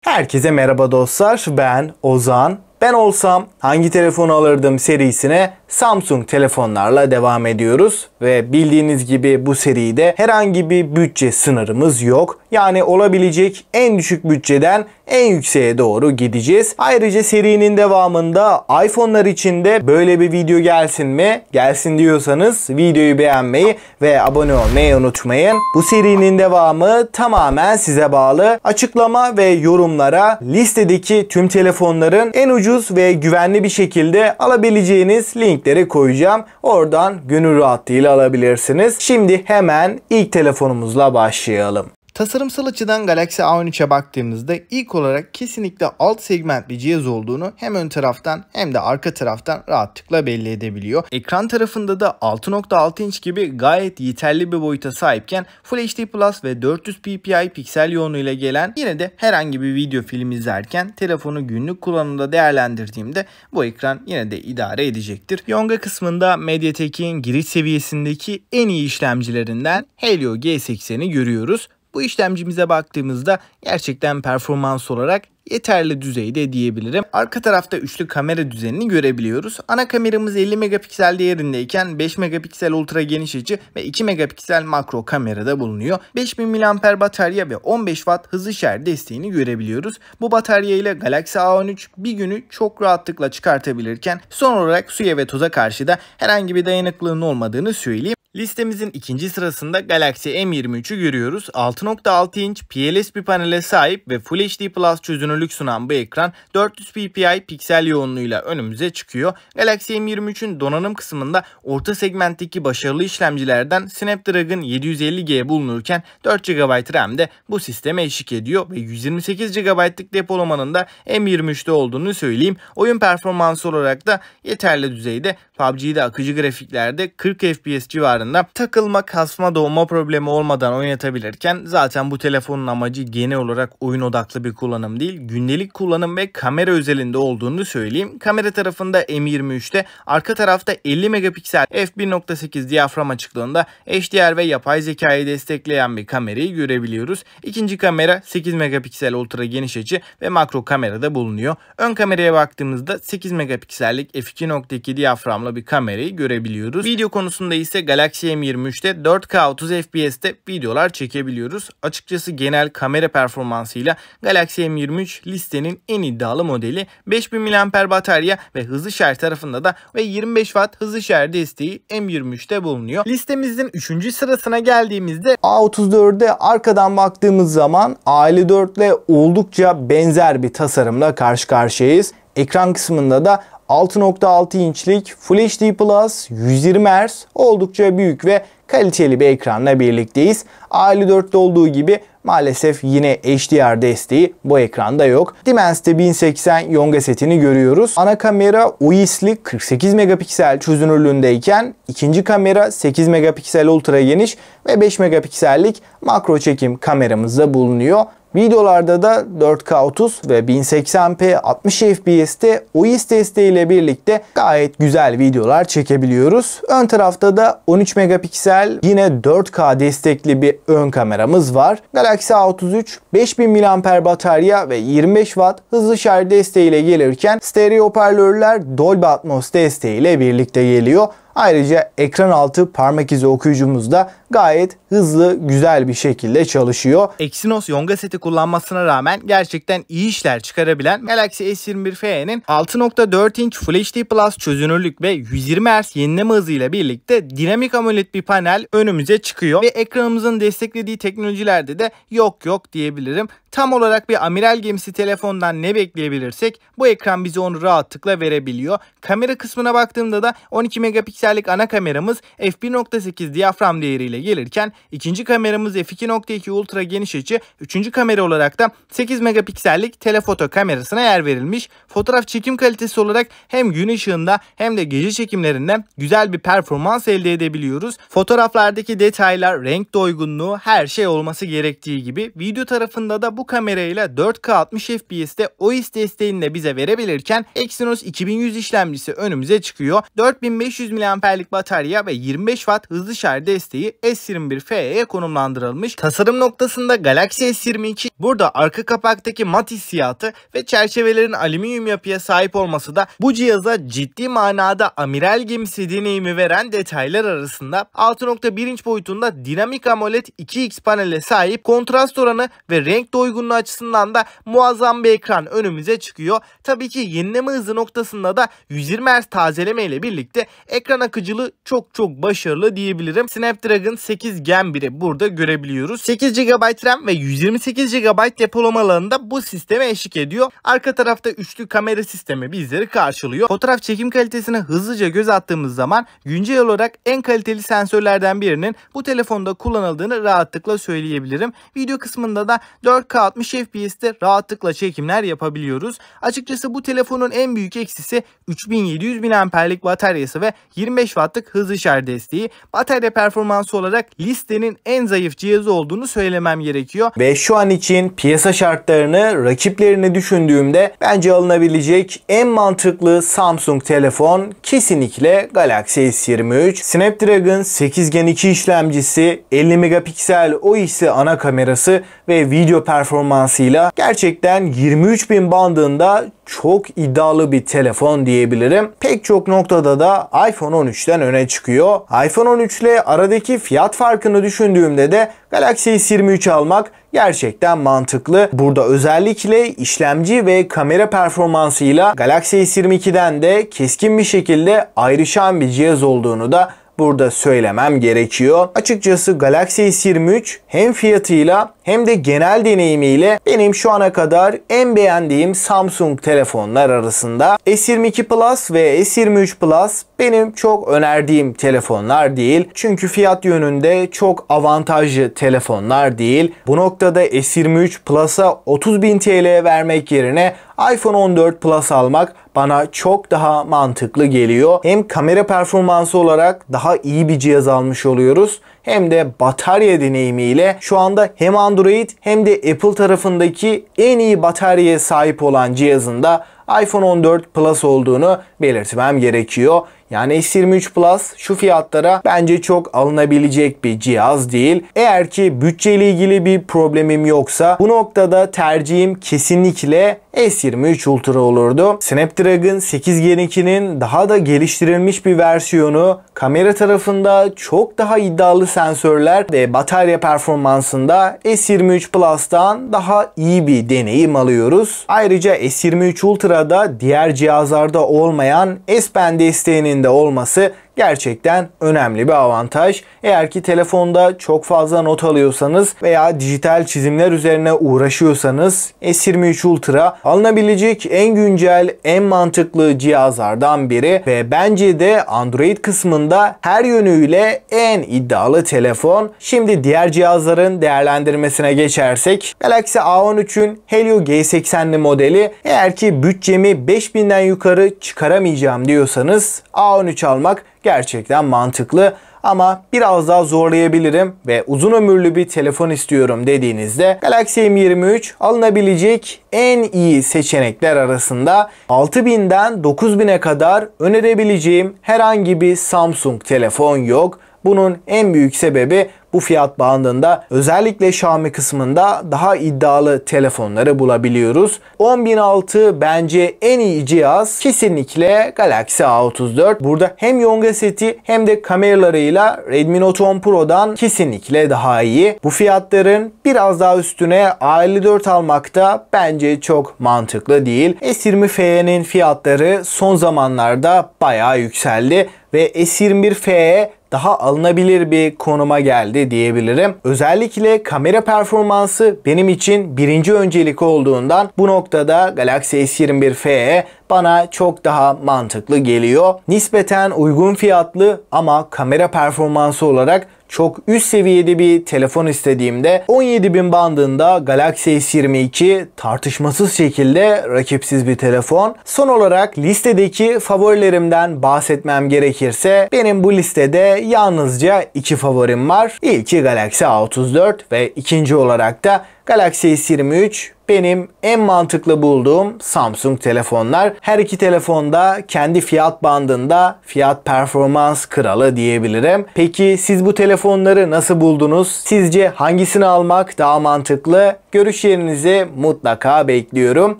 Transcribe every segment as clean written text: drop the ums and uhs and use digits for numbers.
Herkese merhaba dostlar, ben Ozan. Ben olsam hangi telefonu alırdım serisine Samsung telefonlarla devam ediyoruz. Ve bildiğiniz gibi bu seride herhangi bir bütçe sınırımız yok. Yani olabilecek en düşük bütçeden en yükseğe doğru gideceğiz. Ayrıca serinin devamında iPhone'lar için de böyle bir video gelsin mi? Gelsin diyorsanız videoyu beğenmeyi ve abone olmayı unutmayın. Bu serinin devamı tamamen size bağlı. Açıklama ve yorumlara listedeki tüm telefonların en ucuz ve güvenli bir şekilde alabileceğiniz linkleri koyacağım. Oradan gönül rahatlığıyla alabilirsiniz. Şimdi hemen ilk telefonumuzla başlayalım. Tasarımsal açıdan Galaxy A13'e baktığımızda ilk olarak kesinlikle alt segment bir cihaz olduğunu hem ön taraftan hem de arka taraftan rahatlıkla belli edebiliyor. Ekran tarafında da 6.6 inç gibi gayet yeterli bir boyuta sahipken Full HD Plus ve 400 ppi piksel yoğunluğuyla gelen, yine de herhangi bir video film izlerken telefonu günlük kullanımda değerlendirdiğimde bu ekran yine de idare edecektir. Yonga kısmında MediaTek'in giriş seviyesindeki en iyi işlemcilerinden Helio G80'i görüyoruz. Bu işlemcimize baktığımızda gerçekten performans olarak yeterli düzeyde diyebilirim. Arka tarafta üçlü kamera düzenini görebiliyoruz. Ana kameramız 50 megapiksel değerindeyken 5 megapiksel ultra geniş açı ve 2 megapiksel makro kamerada bulunuyor. 5000 mAh batarya ve 15 Watt hızlı şarj desteğini görebiliyoruz. Bu batarya ile Galaxy A13 bir günü çok rahatlıkla çıkartabilirken son olarak suya ve toza karşı da herhangi bir dayanıklılığının olmadığını söyleyeyim. Listemizin ikinci sırasında Galaxy M23'ü görüyoruz. 6.6 inç PLS bir panele sahip ve Full HD Plus çözünürlük sunan bu ekran 400 ppi piksel yoğunluğuyla önümüze çıkıyor. Galaxy M23'ün donanım kısmında orta segmentteki başarılı işlemcilerden Snapdragon 750G bulunurken 4 GB RAM de bu sisteme eşlik ediyor ve 128 GB'lık depolamanın da M23'te olduğunu söyleyeyim. Oyun performansı olarak da yeterli düzeyde. PUBG'de akıcı grafiklerde 40 FPS civarında takılma, kasma, doğma problemi olmadan oynatabilirken zaten bu telefonun amacı genel olarak oyun odaklı bir kullanım değil, gündelik kullanım ve kamera özelinde olduğunu söyleyeyim. Kamera tarafında M23'te arka tarafta 50 megapiksel f1.8 diyafram açıklığında HDR ve yapay zekayı destekleyen bir kamerayı görebiliyoruz. İkinci kamera 8 megapiksel ultra geniş açı ve makro kamerada bulunuyor. Ön kameraya baktığımızda 8 megapiksellik f2.2 diyaframlı bir kamerayı görebiliyoruz. Video konusunda ise Galaxy M23'te 4K 30 FPS'te videolar çekebiliyoruz. Açıkçası genel kamera performansıyla Galaxy M23 listenin en iddialı modeli. 5000 mAh batarya ve hızlı şarj tarafında da ve 25 Watt hızlı şarj desteği M23'te bulunuyor. Listemizin 3. sırasına geldiğimizde A34'e arkadan baktığımız zaman A54 ile oldukça benzer bir tasarımla karşı karşıyayız. Ekran kısmında da 6.6 inçlik Full HD Plus 120 Hz oldukça büyük ve kaliteli bir ekranla birlikteyiz. A54'te olduğu gibi maalesef yine HDR desteği bu ekranda yok. Dimensity'de 1080 Yonga setini görüyoruz. Ana kamera OIS'li 48 megapiksel çözünürlüğündeyken ikinci kamera 8 megapiksel ultra geniş ve 5 megapiksellik makro çekim kameramızda bulunuyor. Videolarda da 4K 30 ve 1080p 60 FPS'te OIS desteğiyle birlikte gayet güzel videolar çekebiliyoruz. Ön tarafta da 13 megapiksel yine 4K destekli bir ön kameramız var. Galaxy A33 5000 mAh batarya ve 25 Watt hızlı şarj desteğiyle gelirken stereo hoparlörler Dolby Atmos desteğiyle birlikte geliyor. Ayrıca ekran altı parmak izi okuyucumuz da gayet hızlı, güzel bir şekilde çalışıyor. Exynos Yonga seti kullanmasına rağmen gerçekten iyi işler çıkarabilen Galaxy S21 FE'nin 6.4 inç Full HD Plus çözünürlük ve 120 Hz yenileme hızıyla birlikte dinamik AMOLED bir panel önümüze çıkıyor ve ekranımızın desteklediği teknolojilerde de yok diyebilirim. Tam olarak bir amiral gemisi telefondan ne bekleyebilirsek bu ekran bize onu rahatlıkla verebiliyor. Kamera kısmına baktığımda da 12 megapiksellik ana kameramız f1.8 diyafram değeriyle gelirken ikinci kameramız f2.2 ultra geniş açı, üçüncü kamera olarak da 8 megapiksellik telefoto kamerasına yer verilmiş. Fotoğraf çekim kalitesi olarak hem gün ışığında hem de gece çekimlerinde güzel bir performans elde edebiliyoruz. Fotoğraflardaki detaylar, renk doygunluğu, her şey olması gerektiği gibi video tarafında da bu bu kamerayla 4K 60 FPS'te OIS desteğini de bize verebilirken Exynos 2100 işlemcisi önümüze çıkıyor. 4500 mAh'lik batarya ve 25 Watt hızlı şarj desteği S21FE'ye konumlandırılmış. Tasarım noktasında Galaxy S22 burada arka kapaktaki mat hissiyatı ve çerçevelerin alüminyum yapıya sahip olması da bu cihaza ciddi manada amiral gemisi deneyimi veren detaylar arasında. 6.1 inç boyutunda dinamik AMOLED 2X panele sahip, kontrast oranı ve renk doygunluğu açısından da muazzam bir ekran önümüze çıkıyor. Tabii ki yenileme hızı noktasında da 120 Hz tazeleme ile birlikte ekran akıcılığı çok başarılı diyebilirim. Snapdragon 8 Gen 1'i burada görebiliyoruz. 8 GB RAM ve 128 GB depolama alanında bu sisteme eşlik ediyor. Arka tarafta üçlü kamera sistemi bizleri karşılıyor. Fotoğraf çekim kalitesine hızlıca göz attığımız zaman güncel olarak en kaliteli sensörlerden birinin bu telefonda kullanıldığını rahatlıkla söyleyebilirim. Video kısmında da 4K 60 FPS'te rahatlıkla çekimler yapabiliyoruz. Açıkçası bu telefonun en büyük eksisi 3700 mAh'lik bataryası ve 25 Watt'lık hızlı şarj desteği. Batarya performansı olarak listenin en zayıf cihazı olduğunu söylemem gerekiyor. Ve şu an için piyasa şartlarını, rakiplerini düşündüğümde bence alınabilecek en mantıklı Samsung telefon kesinlikle Galaxy S23. Snapdragon 8 Gen 2 işlemcisi, 50 megapiksel OIS'i ana kamerası ve video performansıyla gerçekten 23.000 bandında çok iddialı bir telefon diyebilirim. Pek çok noktada da iPhone 13'ten öne çıkıyor. iPhone 13 ile aradaki fiyat farkını düşündüğümde de Galaxy S23 almak gerçekten mantıklı. Burada özellikle işlemci ve kamera performansıyla Galaxy S22'den de keskin bir şekilde ayrışan bir cihaz olduğunu da burada söylemem gerekiyor. Açıkçası Galaxy S23 hem fiyatıyla hem de genel deneyimiyle benim şu ana kadar en beğendiğim Samsung telefonlar arasında. S22 Plus ve S23 Plus benim çok önerdiğim telefonlar değil. Çünkü fiyat yönünde çok avantajlı telefonlar değil. Bu noktada S23 Plus'a 30.000 TL vermek yerine iPhone 14 Plus almak bana çok daha mantıklı geliyor. Hem kamera performansı olarak daha iyi bir cihaz almış oluyoruz, hem de batarya deneyimiyle şu anda hem Android hem de Apple tarafındaki en iyi bataryaya sahip olan cihazın da iPhone 14 Plus olduğunu belirtmem gerekiyor. Yani S23 Plus şu fiyatlara bence çok alınabilecek bir cihaz değil. Eğer ki bütçeyle ilgili bir problemim yoksa bu noktada tercihim kesinlikle S23 Ultra olurdu. Snapdragon 8 Gen 2'nin daha da geliştirilmiş bir versiyonu, kamera tarafında çok daha iddialı sensörler ve batarya performansında S23 Plus'tan daha iyi bir deneyim alıyoruz. Ayrıca S23 Ultra'da diğer cihazlarda olmayan S Pen desteğinin de olması gerçekten önemli bir avantaj. Eğer ki telefonda çok fazla not alıyorsanız veya dijital çizimler üzerine uğraşıyorsanız S23 Ultra alınabilecek en güncel, en mantıklı cihazlardan biri ve bence de Android kısmında her yönüyle en iddialı telefon. Şimdi diğer cihazların değerlendirmesine geçersek, Galaxy A13'ün Helio G80'li modeli, eğer ki bütçemi 5000'den yukarı çıkaramayacağım diyorsanız A13 almak gerçekten mantıklı. Ama biraz daha zorlayabilirim ve uzun ömürlü bir telefon istiyorum dediğinizde Galaxy M23 alınabilecek en iyi seçenekler arasında. 6000'den 9000'e kadar önerebileceğim herhangi bir Samsung telefon yok. Bunun en büyük sebebi bu fiyat bandında özellikle Xiaomi kısmında daha iddialı telefonları bulabiliyoruz. 10.006 bence en iyi cihaz kesinlikle Galaxy A34. Burada hem Yonga seti hem de kameralarıyla Redmi Note 10 Pro'dan kesinlikle daha iyi. Bu fiyatların biraz daha üstüne A54 almak da bence çok mantıklı değil. S20 FE'nin fiyatları son zamanlarda bayağı yükseldi ve S21 FE daha alınabilir bir konuma geldi diyebilirim. Özellikle kamera performansı benim için birinci öncelik olduğundan bu noktada Galaxy S21 FE bana çok daha mantıklı geliyor. Nispeten uygun fiyatlı ama kamera performansı olarak çok üst seviyede bir telefon istediğimde 17.000 bandında Galaxy S22 tartışmasız şekilde rakipsiz bir telefon. Son olarak listedeki favorilerimden bahsetmem gerekirse benim bu listede yalnızca iki favorim var. İlki Galaxy A34 ve ikinci olarak da Galaxy S23 benim en mantıklı bulduğum Samsung telefonlar. Her iki telefonda kendi fiyat bandında fiyat performans kralı diyebilirim. Peki siz bu telefonları nasıl buldunuz? Sizce hangisini almak daha mantıklı? Görüşlerinizi mutlaka bekliyorum.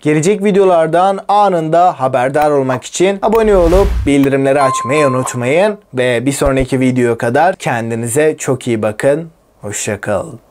Gelecek videolardan anında haberdar olmak için abone olup bildirimleri açmayı unutmayın. Ve bir sonraki videoya kadar kendinize çok iyi bakın. Hoşça kalın.